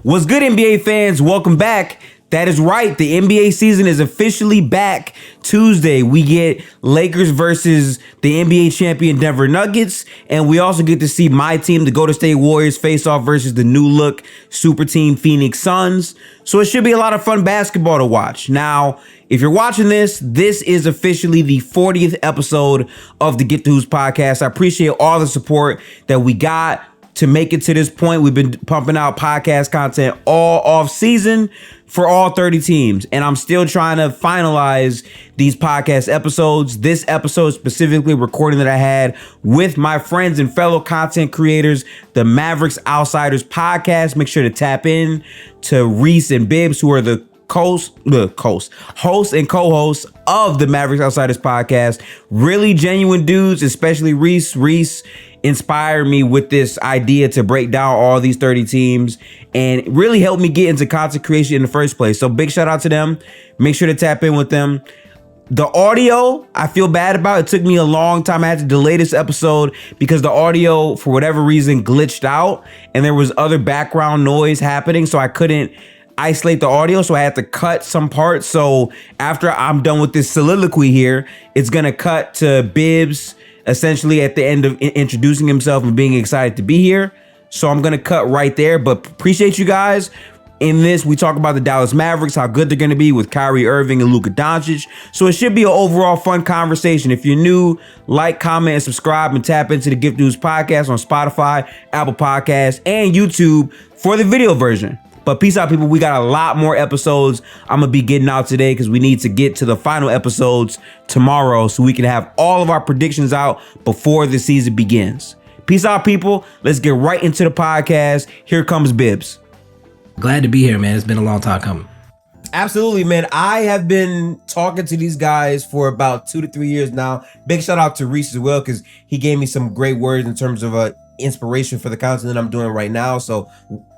What's good, NBA fans? Welcome back. That is right. The NBA season is officially back. Tuesday, we get Lakers versus the NBA champion Denver Nuggets. And we also get to see my team, the Golden State Warriors, face off versus the new look super team Phoenix Suns. So it should be a lot of fun basketball to watch. Now, if you're watching this is officially the 40th episode of the Get the Hoops podcast. I appreciate all the support that we got to make it to this point. We've been pumping out podcast content all off season for all 30 teams. And I'm still trying to finalize these podcast episodes. This episode specifically recording that I had with my friends and fellow content creators, the Mavericks Outsiders podcast. Make sure to tap in to Reese and Bibbs, who are the hosts and co-hosts of the Mavericks Outsiders podcast. Really genuine dudes, especially Reese. Reese inspired me with this idea to break down all these 30 teams and really helped me get into content creation in the first place. So big shout out to them. Make sure to tap in with them. The audio, I feel bad about. It took me a long time. I had to delay this episode because the audio, for whatever reason, glitched out and there was other background noise happening. So I couldn't isolate the audio, so I had to cut some parts. So after I'm done with this soliloquy here, it's gonna cut to Bibbs essentially at the end of introducing himself and being excited to be here. So I'm gonna cut right there, but appreciate you guys. In this, we talk about the Dallas Mavericks, how good they're gonna be with Kyrie Irving and Luka Doncic. So it should be an overall fun conversation. If you're new, like, comment, and subscribe, and tap into the Gift News podcast on Spotify, Apple Podcasts, and YouTube for the video version. But peace out, people. We got a lot more episodes I'm going to be getting out today because we need to get to the final episodes tomorrow so we can have all of our predictions out before the season begins. Peace out, people. Let's get right into the podcast. Here comes Bibbs. Glad to be here, man. It's been a long time coming. Absolutely, man. I have been talking to these guys for about 2 to 3 years now. Big shout out to Reese as well because he gave me some great words in terms of inspiration for the content that I'm doing right now. So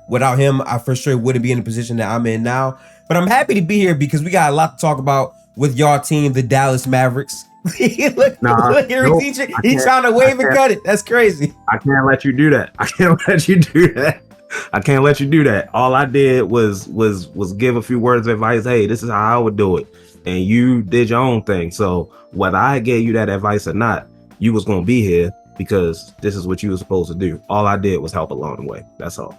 without him, I for sure wouldn't be in the position that I'm in now. But I'm happy to be here because we got a lot to talk about with y'all team, the Dallas Mavericks. Look here, nope, he's trying to wave and cut it. That's crazy. I can't let you do that. I can't let you do that. All I did was give a few words of advice. Hey, this is how I would do it. And you did your own thing. So whether I gave you that advice or not, you was going to be here because this is what you were supposed to do. All I did was help along the way. That's all.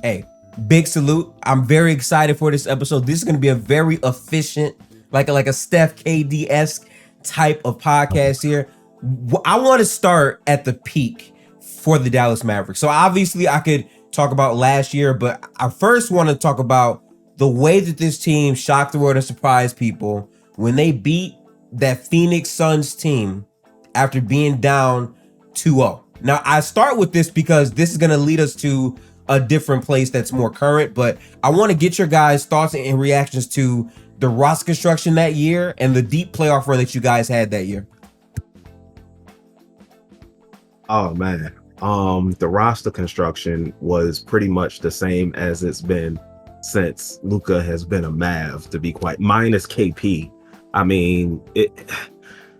Hey, big salute. I'm very excited for this episode. This is going to be a very efficient, like a Steph KD-esque type of podcast here. I want to start at the peak for the Dallas Mavericks. So obviously I could talk about last year, but I first want to talk about the way that this team shocked the world and surprised people when they beat that Phoenix Suns team after being down 2-0. Now, I start with this because this is going to lead us to a different place that's more current, but I want to get your guys' thoughts and reactions to the roster construction that year and the deep playoff run that you guys had that year. Oh man, the roster construction was pretty much the same as it's been since Luka has been a Mav, to be quite, minus KP. I mean,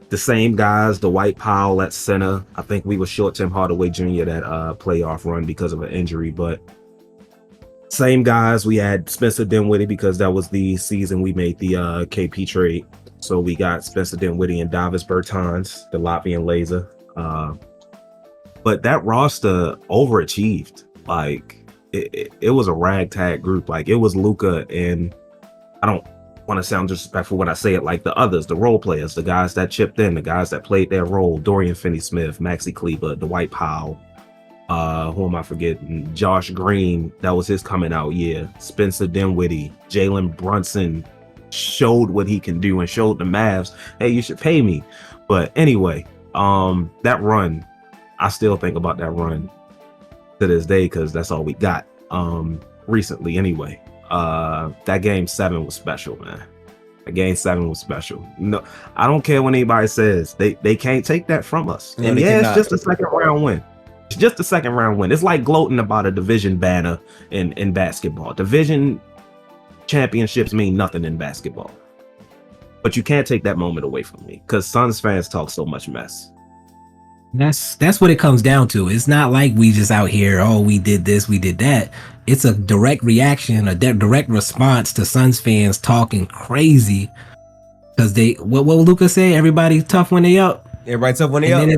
the same guys, Dwight Powell at center. I think we were short Tim Hardaway Jr. that playoff run because of an injury, but same guys. We had Spencer Dinwiddie because that was the season we made the KP trade. So we got Spencer Dinwiddie and Davis Bertans, the Latvian laser. But that roster overachieved. Like it was a ragtag group. Like it was Luka and I don't want to sound disrespectful when I say it, like the others, the role players, the guys that chipped in, the guys that played their role, Dorian Finney-Smith, Maxi Kleber, Dwight Powell, who am I forgetting? Josh Green, that was his coming out year. Spencer Dinwiddie, Jalen Brunson showed what he can do and showed the Mavs, hey, you should pay me. But anyway, that run, I still think about that run to this day because that's all we got recently anyway. That game 7 was special, man. Game 7 was special. No, I don't care what anybody says. They can't take that from us. No, and yeah, it's just a second round win. It's just a second round win. It's like gloating about a division banner in basketball. Division championships mean nothing in basketball. But you can't take that moment away from me because Suns fans talk so much mess. That's what it comes down to. It's not like we just out here, oh, we did this, we did that. it's a direct reaction, a direct response to Suns fans talking crazy because what Luka say? Everybody's tough when they up. Everybody's tough when they up.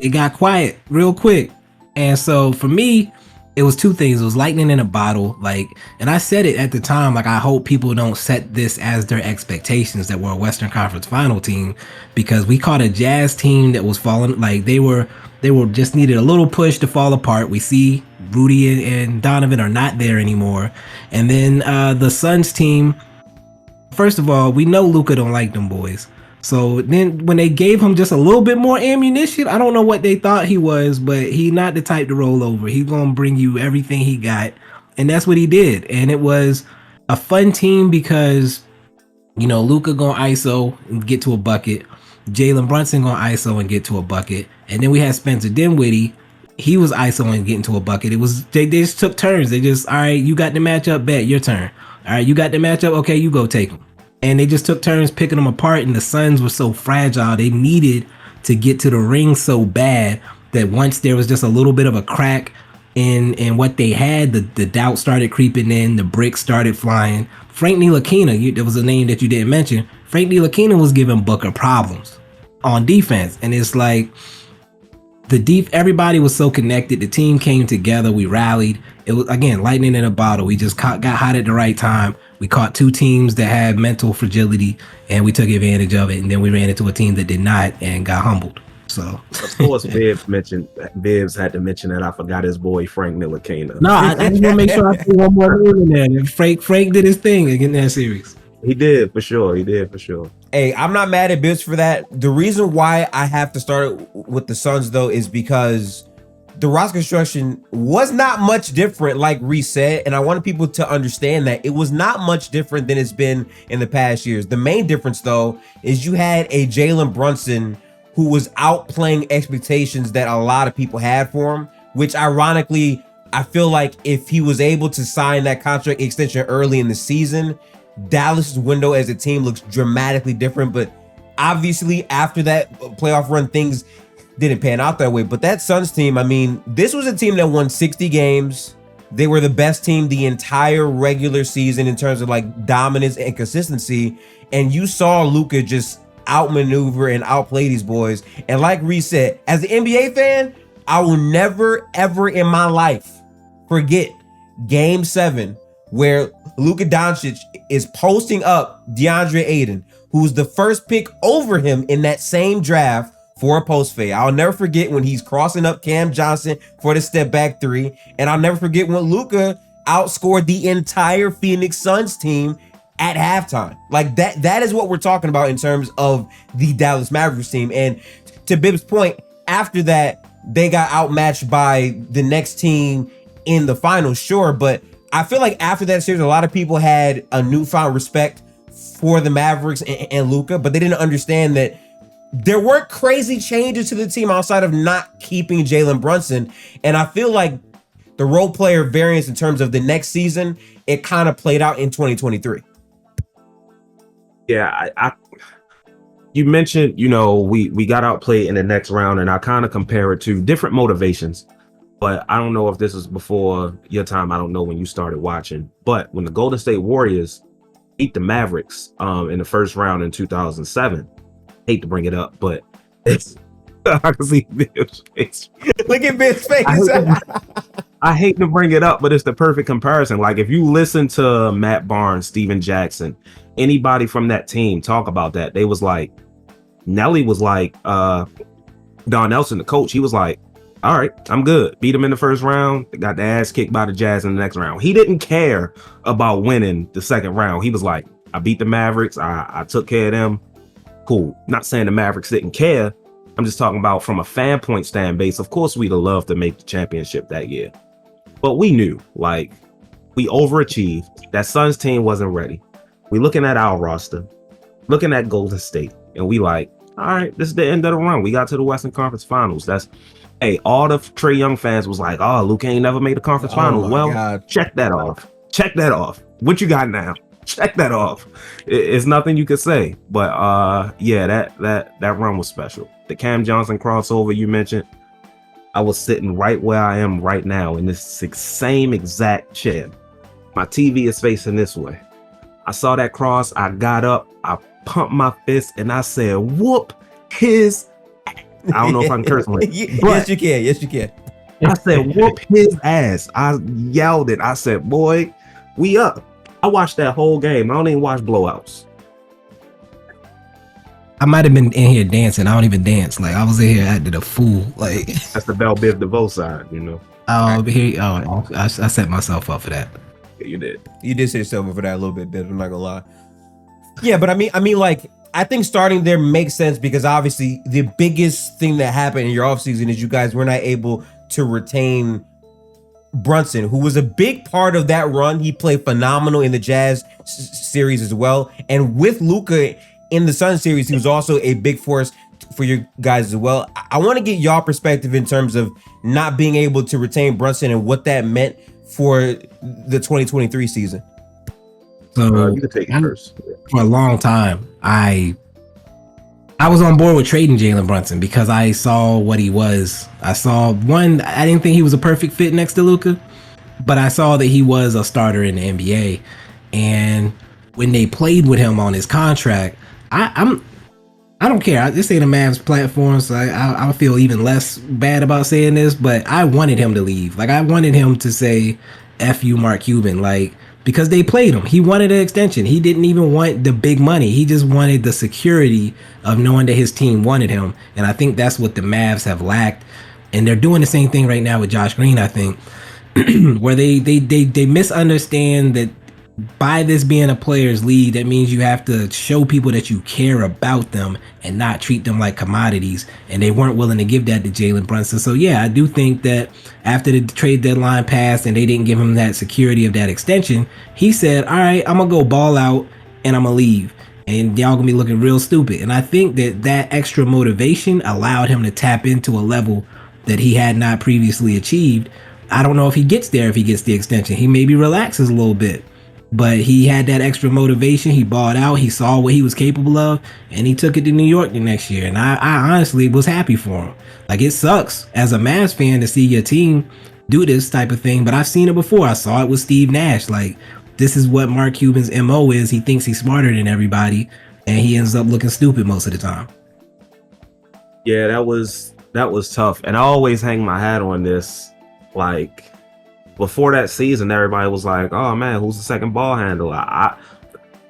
It got quiet real quick. And so for me, it was two things. It was lightning in a bottle. And I said it at the time, I hope people don't set this as their expectations that we're a Western Conference final team, because we caught a Jazz team that was falling. They were just needed a little push to fall apart. We see Rudy and Donovan are not there anymore. And then the Suns team, first of all, we know Luka don't like them boys. So then when they gave him just a little bit more ammunition, I don't know what they thought he was, but he not the type to roll over. He's going to bring you everything he got. And that's what he did. And it was a fun team because, Luka going to ISO and get to a bucket. Jalen Brunson going to ISO and get to a bucket. And then we had Spencer Dinwiddie. He was ISO and getting to a bucket. They just took turns. They just, all right, you got the matchup, bet, your turn. All right, you got the matchup, okay, you go take them. And they just took turns picking them apart, and the Suns were so fragile. They needed to get to the ring so bad that once there was just a little bit of a crack in what they had, the doubt started creeping in, the bricks started flying. Frank Ntilikina, there was a name that you didn't mention. Frank Ntilikina was giving Booker problems on defense, and it's everybody was so connected. The team came together. We rallied. It was, again, lightning in a bottle. We just got hot at the right time. We caught two teams that had mental fragility, and we took advantage of it. And then we ran into a team that did not and got humbled. So, of course, Bibbs had to mention that. I forgot his boy Frank Ntilikina. No, I just want to make sure I see one more name in there. Frank did his thing in that series. He did for sure. Hey, I'm not mad at Bibbs for that. The reason why I have to start with the Suns, though, is because the roster construction was not much different, like Reese said, and I wanted people to understand that it was not much different than it's been in the past years. The main difference, though, is you had a Jalen Brunson who was outplaying expectations that a lot of people had for him, which ironically, I feel like if he was able to sign that contract extension early in the season, Dallas's window as a team looks dramatically different. But obviously after that playoff run, things didn't pan out that way. But that Suns team, I mean, this was a team that won 60 games. They were the best team the entire regular season in terms of dominance and consistency. And you saw Luka just outmaneuver and outplay these boys. And like Reese said, as an NBA fan, I will never, ever in my life forget Game 7, where Luka Doncic is posting up DeAndre Ayton, who's the first pick over him in that same draft for a post fade. I'll never forget when he's crossing up Cam Johnson for the step back three. And I'll never forget when Luka outscored the entire Phoenix Suns team at halftime. That is what we're talking about in terms of the Dallas Mavericks team. And to Bibb's point, after that, they got outmatched by the next team in the finals, sure, but I feel like after that series, a lot of people had a newfound respect for the Mavericks and Luka, but they didn't understand that there weren't crazy changes to the team outside of not keeping Jalen Brunson. And I feel like the role player variance in terms of the next season, it kind of played out in 2023. Yeah, you mentioned, we got outplayed in the next round, and I kind of compare it to different motivations. But I don't know if this was before your time. I don't know when you started watching. But when the Golden State Warriors beat the Mavericks in the first round in 2007, hate to bring it up, but it's I can see Bib's face. Look at Bib's face. I hate to bring it up, but it's the perfect comparison. If you listen to Matt Barnes, Steven Jackson, anybody from that team talk about that, they was like, Nelly was like, Don Nelson, the coach, he was like, all right, I'm good. Beat him in the first round. Got the ass kicked by the Jazz in the next round. He didn't care about winning the second round. He was like, I beat the Mavericks. I took care of them. Cool. Not saying the Mavericks didn't care. I'm just talking about from a fan point stand base. Of course, we'd have loved to make the championship that year. But we knew, we overachieved. That Suns team wasn't ready. We looking at our roster, looking at Golden State, and we all right, this is the end of the run. We got to the Western Conference Finals. All the Trae Young fans was like, oh, Luka ain't never made the conference finals. Well, God. Check that off. What you got now? Check that off. It's nothing you could say. But that run was special. The Cam Johnson crossover you mentioned, I was sitting right where I am right now in this same exact chair. My TV is facing this way. I saw that cross. I got up. I pumped my fist and I said, "Whoop his." I don't know if I can curse on it. Yes, you can. Yes, you can. I said, "Whoop his ass." I yelled it. I said, "Boy, we up." I watched that whole game. I don't even watch blowouts. I might have been in here dancing. I don't even dance. Like I was in here acting a fool. Like That's the Bell Biv DeVoe side, you know. I set myself up for that. Yeah, you did. You did say something for that a little bit, Biv. I'm not gonna lie. Yeah, but I mean, like, I think starting there makes sense because obviously the biggest thing that happened in your offseason is you guys were not able to retain Brunson, who was a big part of that run. He played phenomenal in the Jazz series as well, and with Luka in the Sun series, he was also a big force for you guys as well. I want to get y'all perspective in terms of not being able to retain Brunson and what that meant for the 2023 season. So You can take it first. for a long time, I was on board with trading Jalen Brunson because I saw what he was. I saw I didn't think he was a perfect fit next to Luka, but I saw that he was a starter in the NBA. And when they played with him on his contract, I don't care. This ain't a Mavs platform, so I feel even less bad about saying this, but I wanted him to leave. Like I wanted him to say, "F you, Mark Cuban," like because they played him. He wanted an extension. He didn't even want the big money. He just wanted the security of knowing that his team wanted him. And I think that's what the Mavs have lacked. And they're doing the same thing right now with Josh Green, I think, where they misunderstand that by this being a players league, that means you have to show people that you care about them and not treat them like commodities. And they weren't willing to give that to Jalen Brunson. So yeah, I do think that after the trade deadline passed and they didn't give him that security of that extension, he said, "All right, I'm gonna go ball out and I'm gonna leave. And y'all gonna be looking real stupid." And I think that extra motivation allowed him to tap into a level that he had not previously achieved. I don't know if he gets there if he gets the extension. He maybe relaxes a little bit. But he had that extra motivation. He balled out. He saw what he was capable of, and he took it to New York the next year. And I honestly was happy for him. Like, it sucks as a Mavs fan to see your team do this type of thing, but I've seen it before. I saw it with Steve Nash. Like, this is what Mark Cuban's MO is. He thinks he's smarter than everybody, and he ends up looking stupid most of the time. Yeah, that was tough. And I always hang my hat on this. Like, before that season, everybody was like, "Oh man, who's the second ball handler?"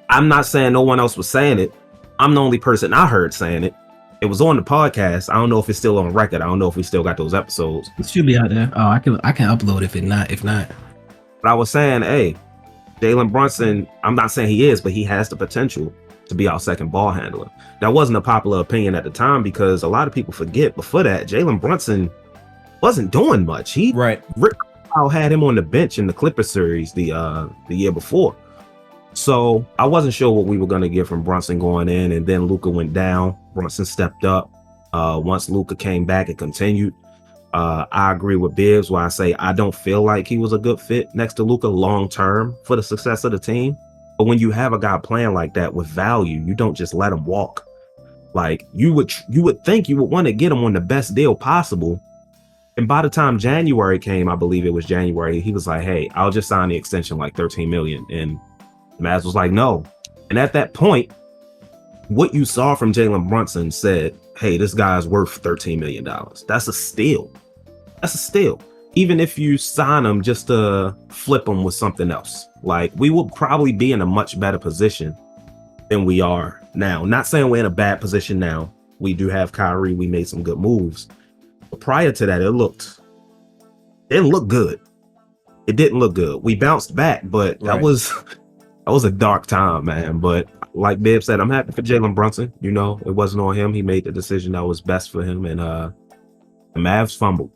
I'm not saying no one else was saying it. I'm the only person I heard saying it. It was on the podcast. I don't know if it's still on record. I don't know if we still got those episodes. It should be out there. Oh, I can upload if not. But I was saying, hey, Jalen Brunson, I'm not saying he is, but he has the potential to be our second ball handler. That wasn't a popular opinion at the time because a lot of people forget before that, Jalen Brunson wasn't doing much. Rick Carlisle had him on the bench in the Clippers series the year before. So I wasn't sure what we were going to get from Brunson going in, and then Luka went down. Brunson stepped up. Once Luka came back, it continued. I agree with Bibbs where I say I don't feel like he was a good fit next to Luka long term for the success of the team. But when you have a guy playing like that with value, you don't just let him walk. Like you would think you would want to get him on the best deal possible. And by the time January came, I believe it was January, he was like, "Hey, I'll just sign the extension like $13 million." And Mavs was like, "No." And at that point, what you saw from Jalen Brunson said, "Hey, this guy's worth $13 million. That's a steal. That's a steal. Even if you sign him just to flip him with something else, like we will probably be in a much better position than we are now. Not saying we're in a bad position now. We do have Kyrie. We made some good moves. But prior to that, it didn't look good. It didn't look good. We bounced back, but that was a dark time, man. But like Bibb said, I'm happy for Jalen Brunson. You know, it wasn't on him. He made the decision that was best for him. And the Mavs fumbled.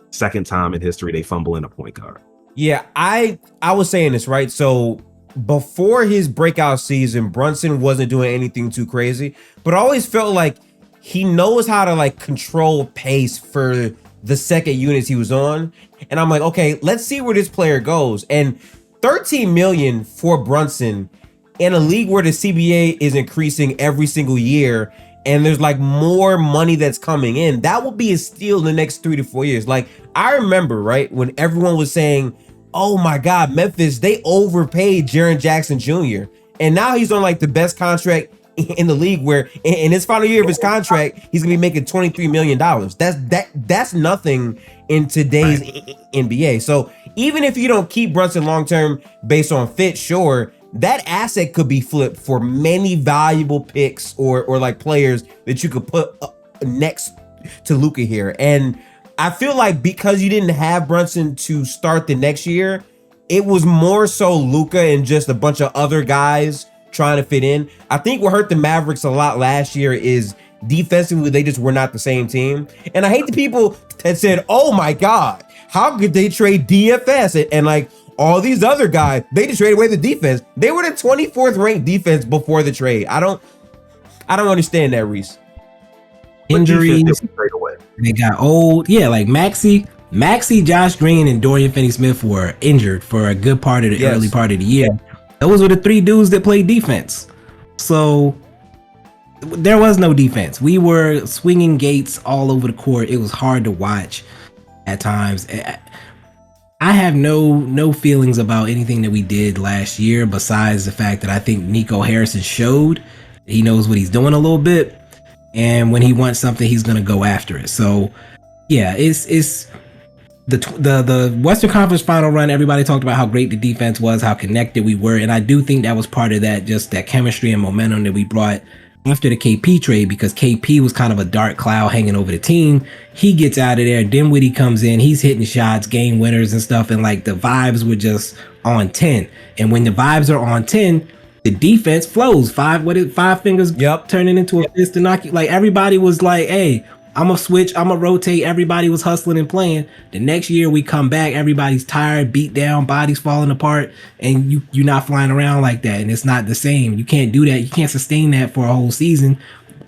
Second time in history they fumble in a point guard. Yeah, I was saying this, right? So before his breakout season, Brunson wasn't doing anything too crazy, but I always felt like he knows how to like control pace for the second units he was on. And I'm like, okay, let's see where this player goes. And 13 million for Brunson in a league where the CBA is increasing every single year and there's like more money that's coming in, that will be a steal in the next 3 to 4 years. Like I remember, right, when everyone was saying, oh my God, Memphis, they overpaid Jaren Jackson Jr. And now he's on like the best contract in the league, where in his final year of his contract, he's gonna be making $23 million. That's nothing in today's NBA. So even if you don't keep Brunson long-term based on fit, sure, that asset could be flipped for many valuable picks or like players that you could put next to Luka here. And I feel like because you didn't have Brunson to start the next year, it was more so Luka and just a bunch of other guys trying to fit in. I think what hurt the Mavericks a lot last year is defensively, they just were not the same team. And I hate the people that said, oh my God, how could they trade DFS? And like all these other guys, they just traded away the defense. They were the 24th ranked defense before the trade. I don't understand that, Reese. Injuries, they got old. Yeah, like Maxey, Josh Green, and Dorian Finney-Smith were injured for a good part of the early part of the year. Those were the three dudes that played defense. So there was no defense. We were swinging gates all over the court. It was hard to watch at times. I have no feelings about anything that we did last year, besides the fact that I think Nico Harrison showed he knows what he's doing a little bit. And when he wants something, he's going to go after it. So yeah, it's the Western Conference final run. Everybody talked about how great the defense was, how connected we were. And I do think that was part of that, just that chemistry and momentum that we brought after the KP trade, because KP was kind of a dark cloud hanging over the team. He gets out of there. Dinwiddie comes in. He's hitting shots, game winners and stuff. And like the vibes were just on 10. And when the vibes are on 10, the defense flows. Five fingers turning into a fist to knock you. Like everybody was like, hey, I'm gonna switch, I'm gonna rotate. Everybody was hustling and playing. The next year we come back, everybody's tired, beat down, bodies falling apart, and you're not flying around like that. And it's not the same. You can't do that. You can't sustain that for a whole season.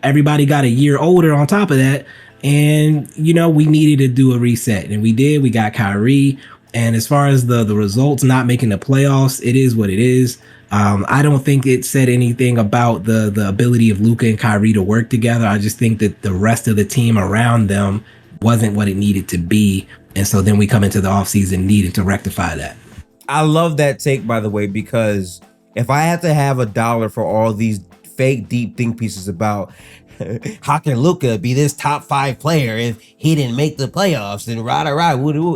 Everybody got a year older on top of that. And, you know, we needed to do a reset. And we did. We got Kyrie. And as far as the results not making the playoffs, it is what it is. I don't think it said anything about the ability of Luka and Kyrie to work together. I just think that the rest of the team around them wasn't what it needed to be. And so then we come into the offseason needing to rectify that. I love that take, by the way, because if I had to have $1 for all these fake deep think pieces about how can Luka be this top 5 player if he didn't make the playoffs and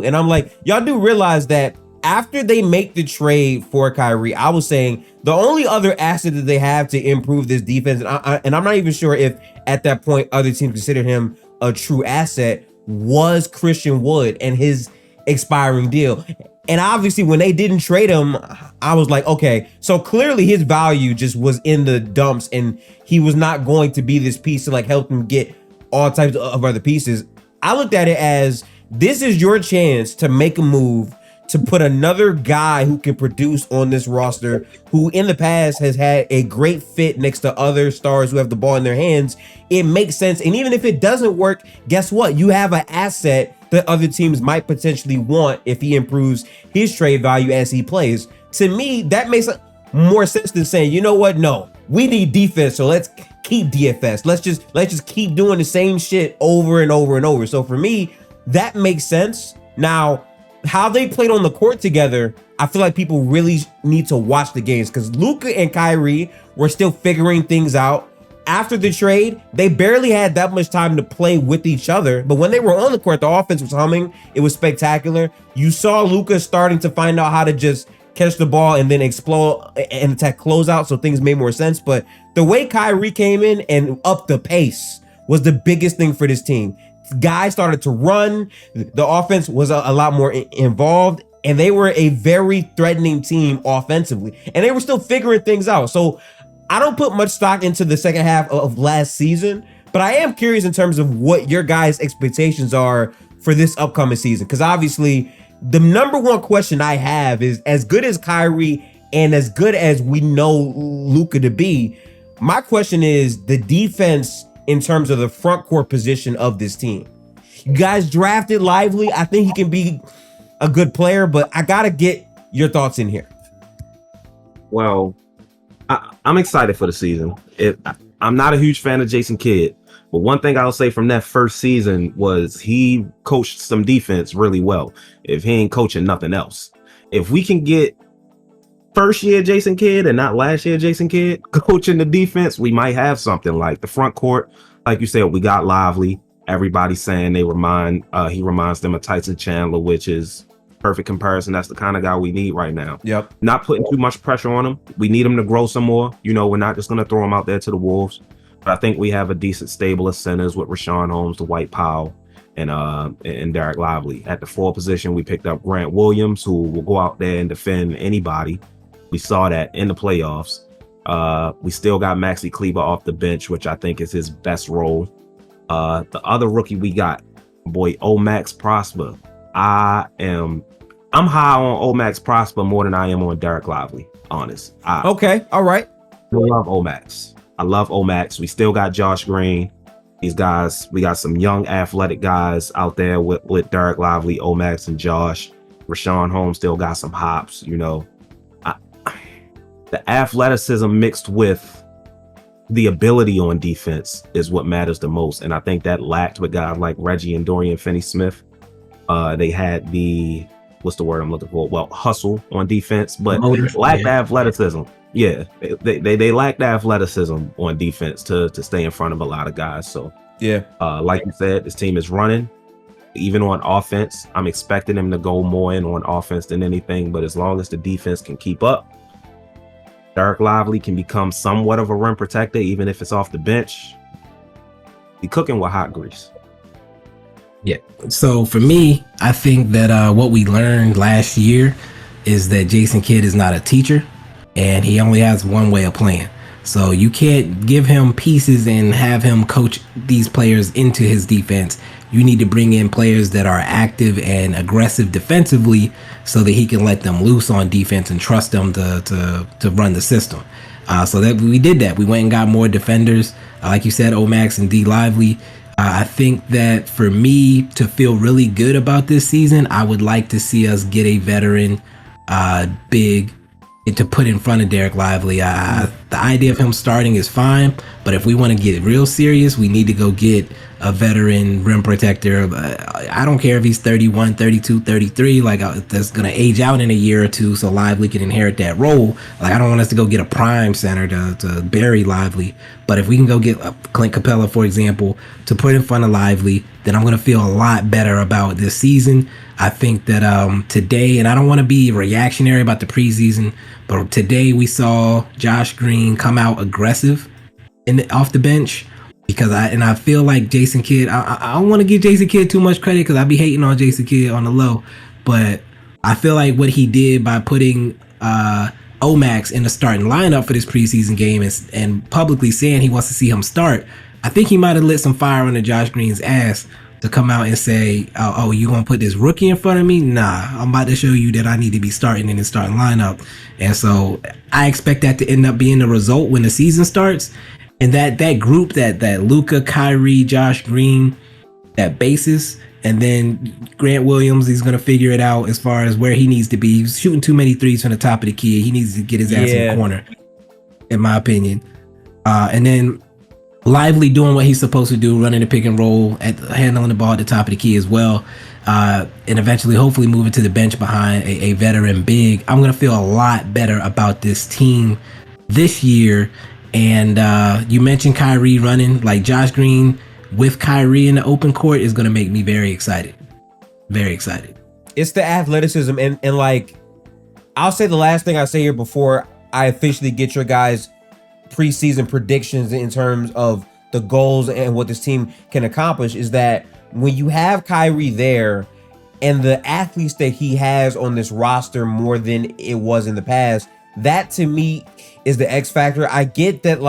and I'm like, y'all do realize that after they make the trade for Kyrie, I was saying the only other asset that they have to improve this defense, and I'm not even sure if at that point other teams considered him a true asset, was Christian Wood and his expiring deal. And obviously when they didn't trade him, I was like, okay, so clearly his value just was in the dumps and he was not going to be this piece to like help them get all types of other pieces. I looked at it as, this is your chance to make a move to put another guy who can produce on this roster, who in the past has had a great fit next to other stars who have the ball in their hands. It makes sense. And even if it doesn't work, guess what? You have an asset that other teams might potentially want if he improves his trade value as he plays. To me, that makes more sense than saying, you know what? No, we need defense, so let's keep DFS. Let's just keep doing the same shit over and over and over. So for me, that makes sense. Now, how they played on the court together, I feel like people really need to watch the games, because Luka and Kyrie were still figuring things out. After the trade, they barely had that much time to play with each other. But when they were on the court, the offense was humming. It was spectacular. You saw Luka starting to find out how to just catch the ball and then explode and attack closeout, so things made more sense. But the way Kyrie came in and upped the pace was the biggest thing for this team. Guys started to run. The offense was a lot more involved, and they were a very threatening team offensively, and they were still figuring things out. So I don't put much stock into the second half of last season, but I am curious in terms of what your guys' expectations are for this upcoming season. Because obviously the number one question I have is, as good as Kyrie and as good as we know Luka to be, my question is the defense in terms of the front court position of this team. You guys drafted Lively. I think he can be a good player, but I gotta get your thoughts in here. Well, I'm excited for the season. I'm not a huge fan of Jason Kidd, but one thing I'll say from that first season was he coached some defense really well. If he ain't coaching nothing else, if we can get first year Jason Kidd and not last year Jason Kidd coaching the defense, we might have something. Like the front court, like you said, we got Lively. Everybody's saying he reminds them of Tyson Chandler, which is perfect comparison. That's the kind of guy we need right now. Yep. Not putting too much pressure on him. We need him to grow some more. We're not just going to throw him out there to the wolves. But I think we have a decent stable of centers with Rashawn Holmes, Dwight Powell, and Derek Lively. At the 4 position, we picked up Grant Williams, who will go out there and defend anybody. We saw that in the playoffs. We still got Maxi Kleber off the bench, which I think is his best role. The other rookie we got, boy, Omax Prosper. I'm high on Omax Prosper more than I am on Derek Lively, honest. Okay, all right. I love Omax. We still got Josh Green. These guys, we got some young athletic guys out there with Derek Lively, Omax, and Josh. Rashawn Holmes still got some hops, the athleticism mixed with the ability on defense is what matters the most. And I think that lacked with guys like Reggie and Dorian Finney-Smith. They had the, what's the word I'm looking for? Well, hustle on defense, but lacked athleticism. Yeah, they lacked athleticism on defense to stay in front of a lot of guys. So yeah, like you said, this team is running. Even on offense, I'm expecting them to go more in on offense than anything. But as long as the defense can keep up, Derek Lively can become somewhat of a rim protector, even if it's off the bench. Be cooking with hot grease. Yeah. So for me, I think that what we learned last year is that Jason Kidd is not a teacher, and he only has one way of playing. So you can't give him pieces and have him coach these players into his defense. You need to bring in players that are active and aggressive defensively so that he can let them loose on defense and trust them to run the system. So that we did that. We went and got more defenders. Like you said, Omax and D Lively. I think that for me to feel really good about this season, I would like to see us get a veteran big to put in front of Derek Lively. The idea of him starting is fine, but if we want to get real serious, we need to go get a veteran rim protector. I don't care if he's 31, 32, 33, that's going to age out in a year or two so Lively can inherit that role. I don't want us to go get a prime center to bury Lively, but if we can go get Clint Capella, for example, to put in front of Lively, then I'm going to feel a lot better about this season. I think that today, and I don't want to be reactionary about the preseason, but today we saw Josh Green come out aggressive off the bench. Because I feel like Jason Kidd, I don't want to give Jason Kidd too much credit because I be hating on Jason Kidd on the low, but I feel like what he did by putting Omax in the starting lineup for this preseason game and publicly saying he wants to see him start, I think he might have lit some fire under Josh Green's ass to come out and say, oh, you gonna put this rookie in front of me? Nah, I'm about to show you that I need to be starting in the starting lineup. And so I expect that to end up being the result when the season starts. And that group, that Luka, Kyrie, Josh Green, that basis, and then Grant Williams, he's going to figure it out as far as where he needs to be. He's shooting too many threes from the top of the key. He needs to get his ass in the corner, in my opinion. And then Lively doing what he's supposed to do, running the pick and roll, handling the ball at the top of the key as well. And eventually, hopefully, moving to the bench behind a veteran big. I'm going to feel a lot better about this team this year. And you mentioned Kyrie running, like Josh Green with Kyrie in the open court is going to make me very excited. Very excited. It's the athleticism. And I'll say the last thing I say here before I officially get your guys' preseason predictions in terms of the goals and what this team can accomplish is that when you have Kyrie there and the athletes that he has on this roster more than it was in the past, that to me is the X factor. I get that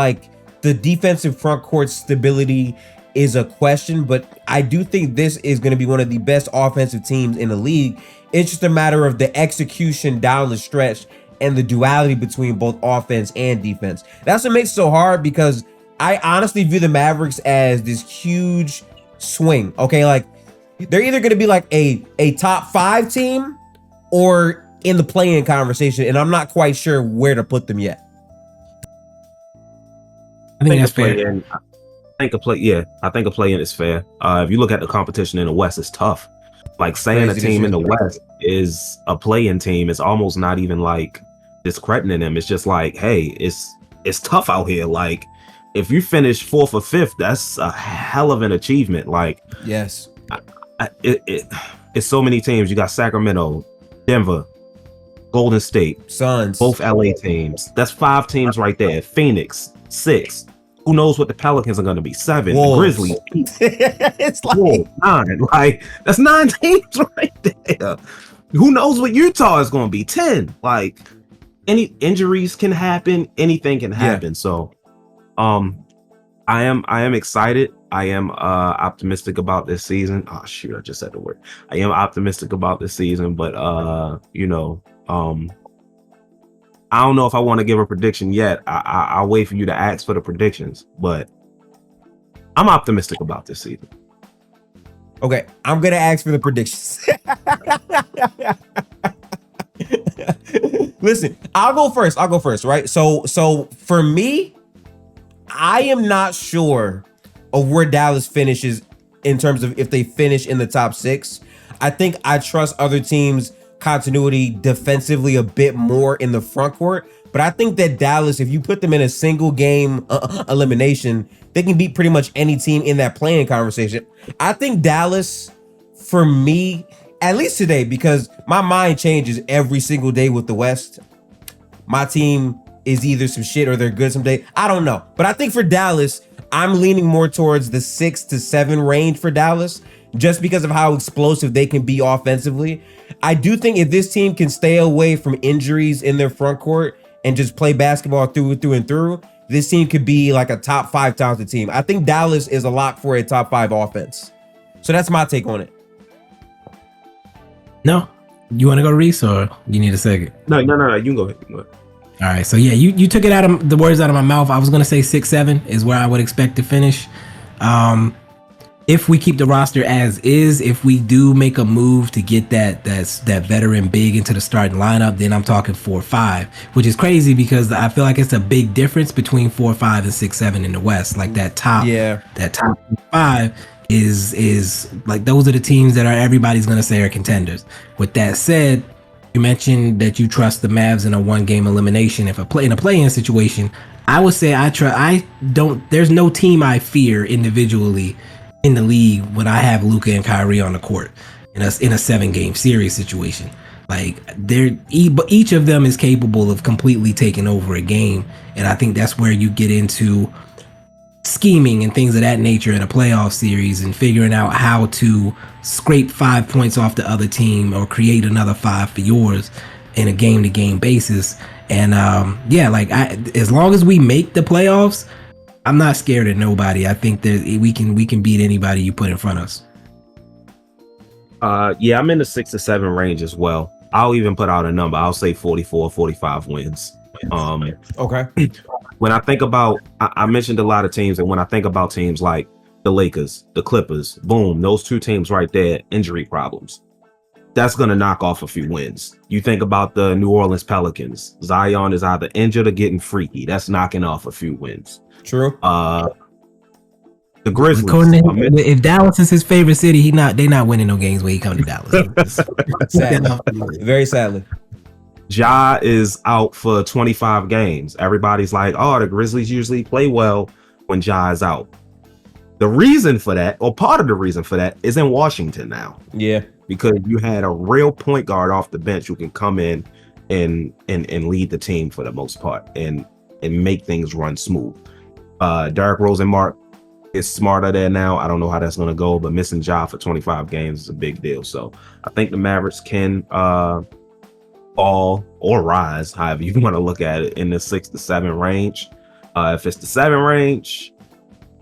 the defensive front court stability is a question, but I do think this is going to be one of the best offensive teams in the league. It's just a matter of the execution down the stretch and the duality between both offense and defense. That's what makes it so hard because I honestly view the Mavericks as this huge swing. Okay, they're either going to be a top 5 team or in the play-in conversation, and I'm not quite sure where to put them yet. think that's fair. I think a play-in is fair. If you look at the competition in the West, it's tough. Like saying a team in the West is a play-in team is almost not even like discrediting them. It's just like, hey, it's tough out here. Like if you finish 4th or 5th, that's a hell of an achievement. Like yes, it's so many teams. You got Sacramento, Denver, Golden State, Suns, both LA teams. That's 5 teams right there. Phoenix, 6. Who knows what the Pelicans are going to be? 7. Wolves. The Grizzlies. It's like Wolves, 9. Like that's 9 teams right there. Who knows what Utah is going to be? 10. Like any injuries can happen. Anything can happen. Yeah. So, I am excited. I am optimistic about this season. Oh shoot, I just said the word. I am optimistic about this season, but I don't know if I want to give a prediction yet. I'll wait for you to ask for the predictions, but I'm optimistic about this season. Okay, I'm gonna ask for the predictions. Listen, I'll go first, right? So for me, I am not sure of where Dallas finishes in terms of if they finish in the top 6. I think I trust other teams' continuity defensively a bit more in the front court, but I think that Dallas, if you put them in a single game elimination, they can beat pretty much any team in that playing conversation. I think Dallas, for me, at least today, because my mind changes every single day with the West. My team is either some shit or they're good someday. I don't know. But I think for Dallas, I'm leaning more towards the 6 to 7 range for Dallas, just because of how explosive they can be offensively. I do think if this team can stay away from injuries in their front court and just play basketball through and through, this team could be like a top 5 talented team. I think Dallas is a lock for a top 5 offense. So that's my take on it. No, you want to go, Reese, or you need a second? No. You can go ahead. All right, so yeah, you took it out of the words out of my mouth. I was gonna say 6-7 is where I would expect to finish. If we keep the roster as is, if we do make a move to get that veteran big into the starting lineup, then I'm talking 4-5, which is crazy because I feel like it's a big difference between 4-5 and 6-7 in the West. Like that top 5 is like those are the teams that everybody's gonna say are contenders. With that said, you mentioned that you trust the Mavs in a 1-game elimination. If in a play-in situation, I would say there's no team I fear individually in the league when I have Luka and Kyrie on the court in a 7-game series situation. Like each of them is capable of completely taking over a game, and I think that's where you get into scheming and things of that nature in a playoff series and figuring out how to scrape 5 points off the other team or create another 5 for yours in a game-to-game basis. And as long as we make the playoffs, I'm not scared of nobody. I think that we can beat anybody you put in front of us. I'm in the 6 to 7 range as well. I'll even put out a number. I'll say 44, 45 wins. Okay. When I think about, I mentioned a lot of teams, and when I think about teams like the Lakers, the Clippers, boom, those 2 teams right there, injury problems. That's going to knock off a few wins. You think about the New Orleans Pelicans. Zion is either injured or getting freaky. That's knocking off a few wins. True. The Grizzlies. If Dallas is his favorite city, they not winning no games when he come to Dallas. Sadly. Very sadly. Ja is out for 25 games. Everybody's like, oh, the Grizzlies usually play well when Ja is out. The reason for that, or part of the reason for that, is in Washington now. Yeah. Because you had a real point guard off the bench who can come in and lead the team for the most part and make things run smooth. Derrick Rosenmark is smarter there now. I don't know how that's going to go, but missing Ja for 25 games is a big deal. So I think the Mavericks can fall or rise, however you want to look at it, in the 6 to 7 range. If it's the 7 range,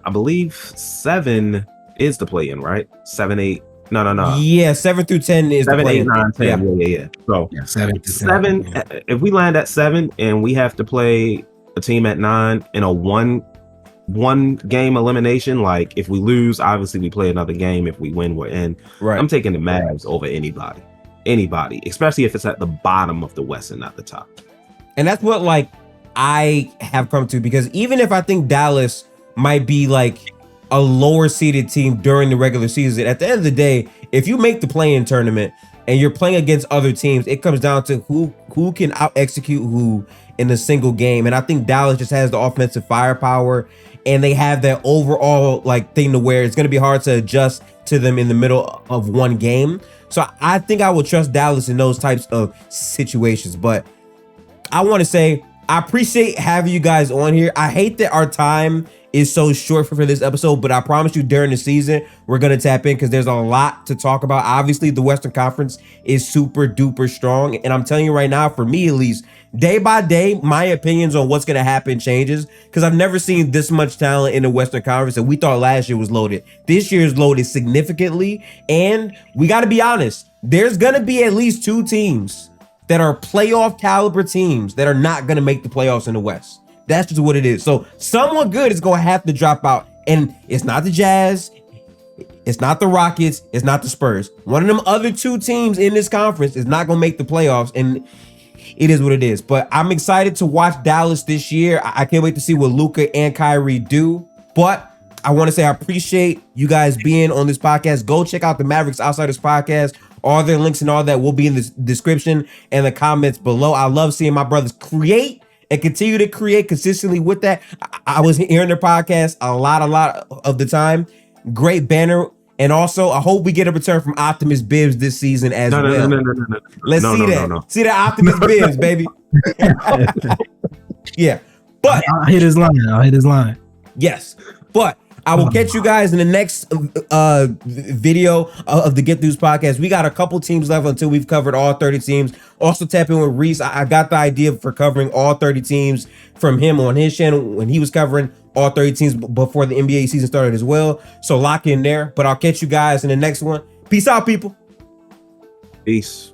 I believe 7 is the play-in, right? 7, 8. No. Yeah, 7 through 10 is 7, the 8, 9, 10. Yeah. So 7. If we land at 7 and we have to play a team at 9 in a one game elimination, like if we lose, obviously we play another game. If we win, we're in. Right. I'm taking the Mavs over anybody, especially if it's at the bottom of the West and not the top. And that's what, like, I have come to, because even if I think Dallas might be like a lower seeded team during the regular season, at the end of the day, if you make the play-in tournament and you're playing against other teams, it comes down to who can out execute who in a single game. And I think Dallas just has the offensive firepower, and they have that overall like thing to where it's going to be hard to adjust to them in the middle of one game. So I think I will trust Dallas in those types of situations. But I want to say I appreciate having you guys on here. I hate that our time is so short for this episode, but I promise you during the season, we're going to tap in because there's a lot to talk about. Obviously, the Western Conference is super duper strong. And I'm telling you right now, for me at least, day by day, my opinions on what's going to happen changes, because I've never seen this much talent in the Western Conference. And we thought last year was loaded. This year is loaded significantly. And we got to be honest, there's going to be at least 2 teams that are playoff caliber teams that are not going to make the playoffs in the West. That's just what it is. So someone good is going to have to drop out. And it's not the Jazz. It's not the Rockets. It's not the Spurs. One of them other 2 teams in this conference is not going to make the playoffs. And it is what it is. But I'm excited to watch Dallas this year. I can't wait to see what Luka and Kyrie do. But I want to say I appreciate you guys being on this podcast. Go check out the Mavericks Outsiders podcast. All their links and all that will be in the description and the comments below. I love seeing my brothers create and continue to create consistently with that. I was hearing their podcast a lot of the time. Great banner. And also, I hope we get a return from Optimus Bibbs this season as well. No. Let's see that. No. See that Optimus Bibbs, baby. Yeah. But I'll hit his line. Yes. But I will catch you guys in the next video of the Get Throughs podcast. We got a couple teams left until we've covered all 30 teams. Also tap in with Reese. I got the idea for covering all 30 teams from him on his channel when he was covering all 30 teams before the NBA season started as well. So lock in there. But I'll catch you guys in the next one. Peace out, people. Peace.